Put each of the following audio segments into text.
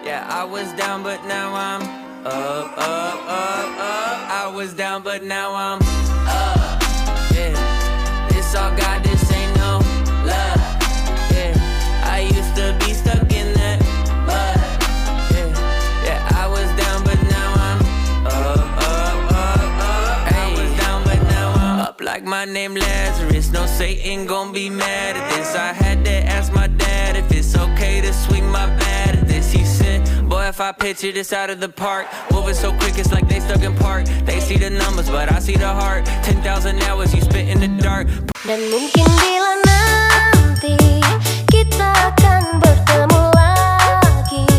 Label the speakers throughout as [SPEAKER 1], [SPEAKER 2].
[SPEAKER 1] Yeah, I was down, but now I'm up, up, up, up. I was down, but now I'm up. Yeah, this all God, this ain't no love. Yeah, I used to be stuck in that mud. Yeah, yeah, I was down, but now I'm up, up, up, up. I was down, but now I'm up like my name Lazarus. No Satan gon' be mad at this. I had to ask my dad if it's okay to swing my bat at this. He said, boy, if I picture this out of the park, moving so quick it's like they stuck in park. They see the numbers but I see the heart. 10,000 hours you spit in the dark.
[SPEAKER 2] Dan mungkin bila nanti kita akan bertemu lagi,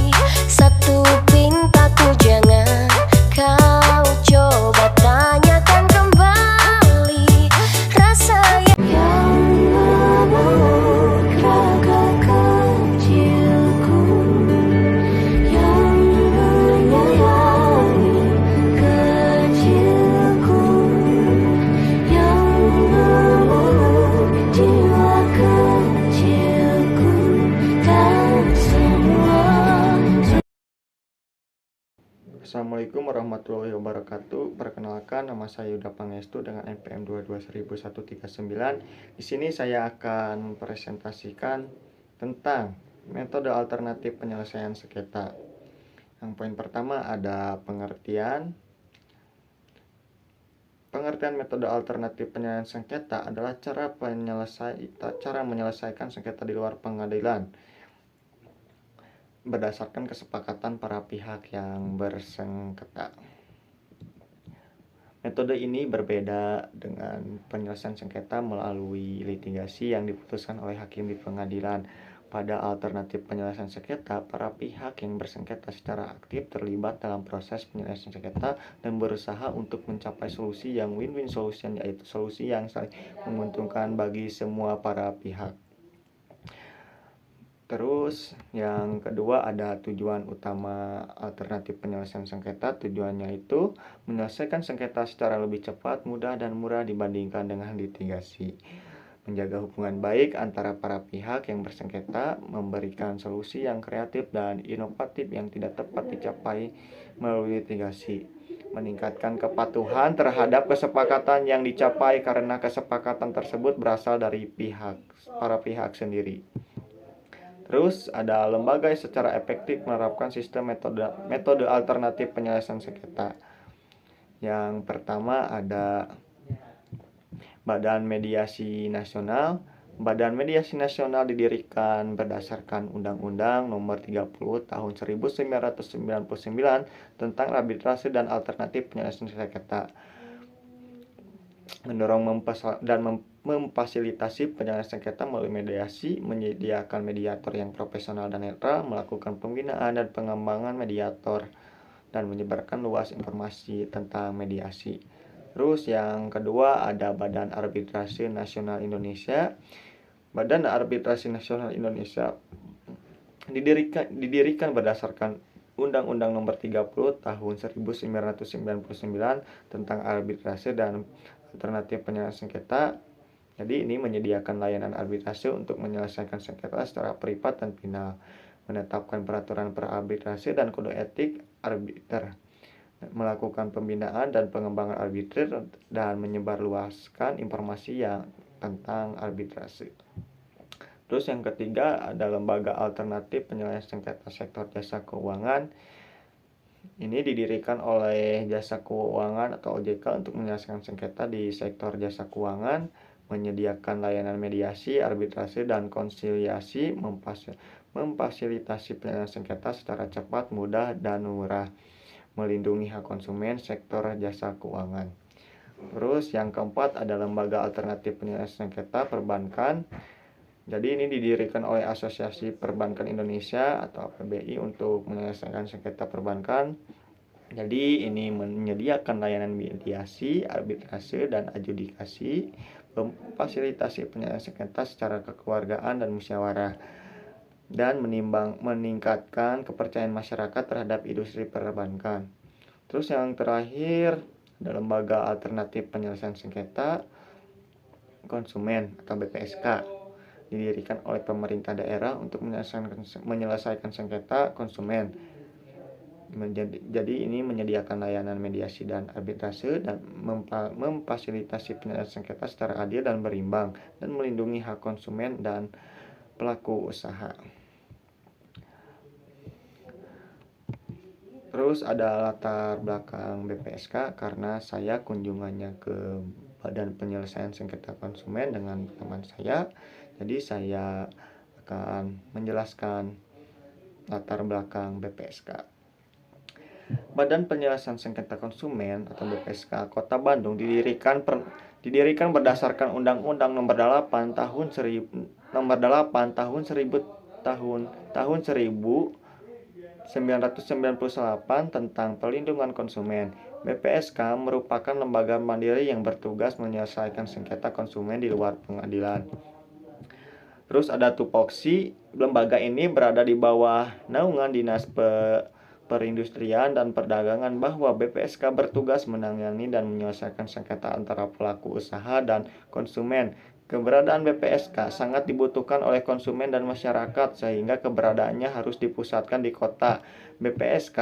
[SPEAKER 2] satu pintaku jangan kau coba tanyakan kembali rasa yang membuat raga kecilku, yang menyayangi kecilku, yang memeluk jiwa kecilku dan semua.
[SPEAKER 3] Assalamualaikum warahmatullahi wabarakatuh. Perkenalkan, nama saya Yuda Pangestu dengan NPM 22.139. Di sini saya akan presentasikan tentang metode alternatif penyelesaian sengketa. Yang poin pertama ada pengertian. Pengertian metode alternatif penyelesaian sengketa adalah cara menyelesaikan sengketa di luar pengadilan berdasarkan kesepakatan para pihak yang bersengketa. Metode ini berbeda dengan penyelesaian sengketa melalui litigasi yang diputuskan oleh hakim di pengadilan. Pada alternatif penyelesaian sengketa, para pihak yang bersengketa secara aktif terlibat dalam proses penyelesaian sengketa dan berusaha untuk mencapai solusi yang win-win solution, yaitu solusi yang saling menguntungkan bagi semua para pihak. Terus yang kedua ada tujuan utama alternatif penyelesaian sengketa. Tujuannya itu menyelesaikan sengketa secara lebih cepat, mudah, dan murah dibandingkan dengan litigasi. Menjaga hubungan baik antara para pihak yang bersengketa, memberikan solusi yang kreatif dan inovatif yang tidak tepat dicapai melalui litigasi. Meningkatkan kepatuhan terhadap kesepakatan yang dicapai karena kesepakatan tersebut berasal dari para pihak sendiri. Terus ada lembaga yang secara efektif menerapkan sistem metode alternatif penyelesaian sengketa. Yang pertama ada Badan Mediasi Nasional. Badan Mediasi Nasional didirikan berdasarkan Undang-Undang Nomor 30 Tahun 1999 tentang arbitrase dan alternatif penyelesaian sengketa. Mendorong dan memfasilitasi penyelesaian sengketa melalui mediasi, menyediakan mediator yang profesional dan netral, melakukan pembinaan dan pengembangan mediator, dan menyebarkan luas informasi tentang mediasi. Terus yang kedua ada Badan Arbitrase Nasional Indonesia. Badan Arbitrase Nasional Indonesia didirikan berdasarkan Undang-Undang Nomor 30 Tahun 1999 tentang arbitrase dan alternatif penyelesaian sengketa. Jadi ini menyediakan layanan arbitrase untuk menyelesaikan sengketa secara privat dan final, menetapkan peraturan perarbitrase dan kode etik arbiter, melakukan pembinaan dan pengembangan arbiter, dan menyebarluaskan informasi yang tentang arbitrase. Terus yang ketiga ada lembaga alternatif penyelesaian sengketa sektor jasa keuangan. Ini didirikan oleh Jasa Keuangan atau OJK untuk menyelesaikan sengketa di sektor jasa keuangan, menyediakan layanan mediasi, arbitrase, dan konsiliasi, memfasilitasi penyelesaian sengketa secara cepat, mudah, dan murah, melindungi hak konsumen sektor jasa keuangan. Terus yang keempat ada lembaga alternatif penyelesaian sengketa perbankan. Jadi ini didirikan oleh Asosiasi Perbankan Indonesia atau APBI untuk menyelesaikan sengketa perbankan. Jadi ini menyediakan layanan mediasi, arbitrase, dan adjudikasi, memfasilitasi penyelesaian sengketa secara kekeluargaan dan musyawarah, dan meningkatkan kepercayaan masyarakat terhadap industri perbankan. Terus yang terakhir ada lembaga alternatif penyelesaian sengketa konsumen atau BPSK. Didirikan oleh pemerintah daerah untuk menyelesaikan sengketa konsumen. Jadi ini menyediakan layanan mediasi dan arbitrase dan memfasilitasi penyelesaian sengketa secara adil dan berimbang dan melindungi hak konsumen dan pelaku usaha. Terus ada latar belakang BPSK karena saya kunjungannya ke Badan Penyelesaian Sengketa Konsumen dengan teman saya. Jadi saya akan menjelaskan latar belakang BPSK. Badan Penyelesaian Sengketa Konsumen atau BPSK Kota Bandung didirikan berdasarkan Undang-Undang Nomor 8 tahun 1998 tentang Perlindungan Konsumen. BPSK merupakan lembaga mandiri yang bertugas menyelesaikan sengketa konsumen di luar pengadilan. Terus ada tupoksi, lembaga ini berada di bawah naungan Dinas Perindustrian dan Perdagangan bahwa BPSK bertugas menangani dan menyelesaikan sengketa antara pelaku usaha dan konsumen. Keberadaan BPSK sangat dibutuhkan oleh konsumen dan masyarakat sehingga keberadaannya harus dipusatkan di kota. BPSK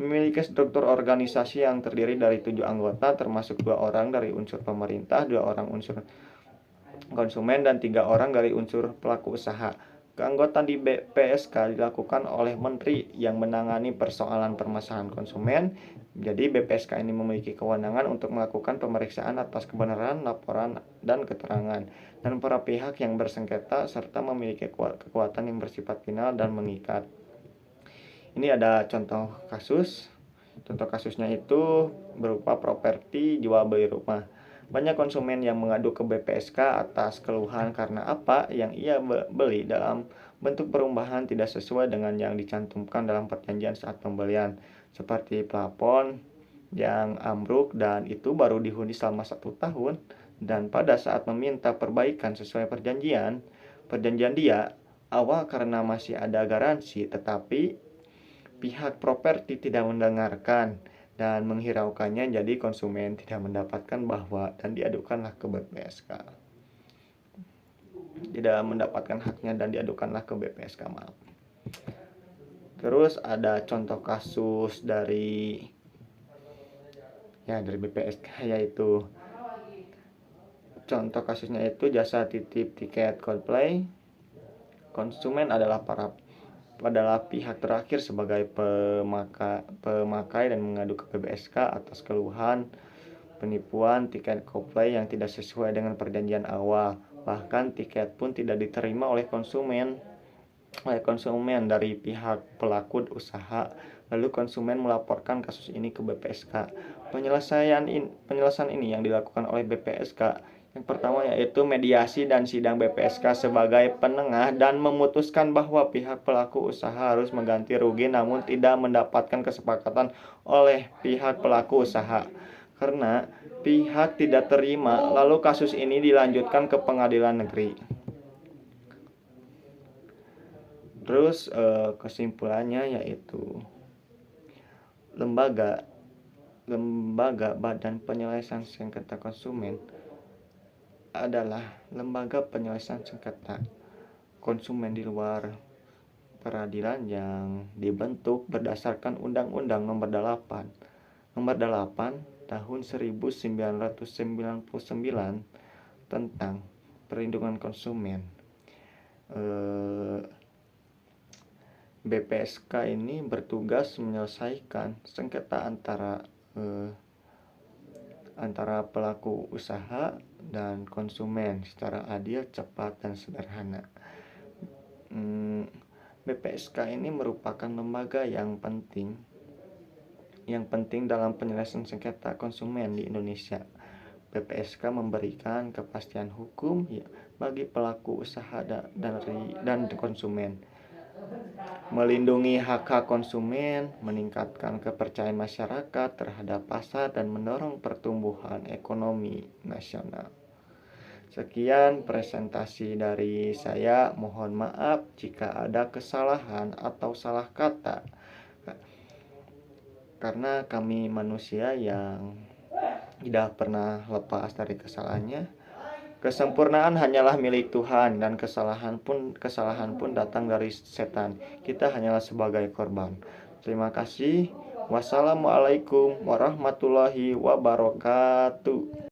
[SPEAKER 3] memiliki struktur organisasi yang terdiri dari 7 anggota termasuk 2 orang dari unsur pemerintah, 2 orang unsur konsumen dan 3 orang dari unsur pelaku usaha. Keanggotaan di BPSK dilakukan oleh menteri yang menangani persoalan permasalahan konsumen. Jadi BPSK ini memiliki kewenangan untuk melakukan pemeriksaan atas kebenaran laporan dan keterangan dan para pihak yang bersengketa serta memiliki kekuatan yang bersifat final dan mengikat. Ini ada contoh kasus. Contoh kasusnya itu berupa properti jual beli rumah. Banyak konsumen yang mengadu ke BPSK atas keluhan karena apa yang ia beli dalam bentuk perubahan tidak sesuai dengan yang dicantumkan dalam perjanjian saat pembelian, seperti plafon yang ambruk dan itu baru dihuni selama 1 tahun, dan pada saat meminta perbaikan sesuai perjanjian dia awal karena masih ada garansi, tetapi pihak properti tidak mendengarkan dan menghiraukannya, jadi konsumen tidak mendapatkan bahwa dan diadukanlah ke BPSK. Tidak mendapatkan haknya dan diadukanlah ke BPSK, maaf. Terus ada contoh kasus dari BPSK, yaitu contoh kasusnya itu jasa titip tiket Coldplay. Konsumen adalah pihak terakhir sebagai pemakai dan mengadu ke BPSK atas keluhan penipuan tiket Coldplay yang tidak sesuai dengan perjanjian awal. Bahkan tiket pun tidak diterima oleh konsumen dari pihak pelaku usaha. Lalu konsumen melaporkan kasus ini ke BPSK. Penyelesaian ini yang dilakukan oleh BPSK. Yang pertama yaitu mediasi dan sidang BPSK sebagai penengah dan memutuskan bahwa pihak pelaku usaha harus mengganti rugi namun tidak mendapatkan kesepakatan oleh pihak pelaku usaha karena pihak tidak terima. Lalu kasus ini dilanjutkan ke pengadilan negeri. Terus kesimpulannya yaitu lembaga Badan Penyelesaian Sengketa Konsumen adalah lembaga penyelesaian sengketa konsumen di luar peradilan yang dibentuk berdasarkan Undang-Undang Nomor 8 tahun 1999 tentang perlindungan konsumen. BPSK ini bertugas menyelesaikan sengketa antara pelaku usaha dan konsumen secara adil, cepat, dan sederhana. BPSK ini merupakan lembaga yang penting dalam penyelesaian sengketa konsumen di Indonesia. BPSK memberikan kepastian hukum bagi pelaku usaha dan konsumen, melindungi hak-hak konsumen, meningkatkan kepercayaan masyarakat terhadap pasar, dan mendorong pertumbuhan ekonomi nasional. Sekian presentasi dari saya. Mohon maaf jika ada kesalahan atau salah kata, karena kami manusia yang tidak pernah lepas dari kesalahannya. Kesempurnaan hanyalah milik Tuhan dan kesalahan pun datang dari setan. Kita hanyalah sebagai korban. Terima kasih. Wassalamualaikum warahmatullahi wabarakatuh.